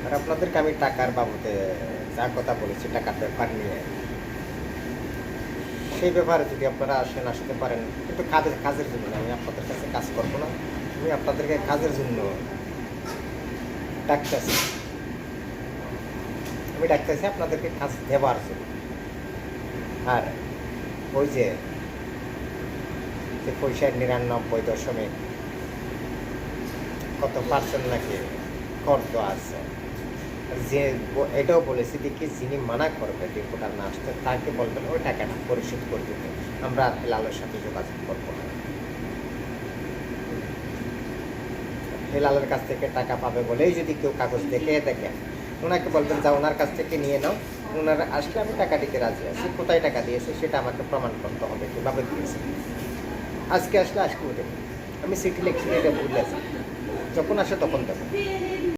আর আপনাদেরকে আমি টাকার বাবদে যা কথা বলেছি, টাকার ব্যাপার নিয়ে, সেই ব্যাপারে যদি আপনারা আসতে পারেন, কিন্তু কাজের জন্য না। আমি আপনাদের কাছে কাজ করবো না, আমি আপনাদেরকে কাজের জন্য ডাকতেছি। আমি ডাকতেছি আপনাদেরকে কাজ দেওয়ার জন্য। আর ওই যে পয়সার 99 কত পার্সেন্ট নাকি কর তো আছে, যে এটাও বলেছি দেখি যিনি মানা করবে রিপোর্টার না আসতে তাকে বলবেন ওই টাকাটা পরিশোধ করে দিতে, আমরা আর হেলালের সাথে যোগাযোগ করবো না। হেলালের কাছ থেকে টাকা পাবে বলেই যদি কেউ কাগজ দেখে দেখেন, ওনাকে বলবেন যা ওনার কাছ থেকে নিয়ে নাও, ওনারা আসলে আমি টাকা দিতে রাজি আছি, কোথায় টাকা দিয়েছে সেটা আমাকে প্রমাণ করতে হবে কীভাবে দিয়েছে। আজকে আসলে আজকেও দেবো, আমি সিটি লিখছি, এটা ভুলে আছি, যখন আসে তখন দেবো।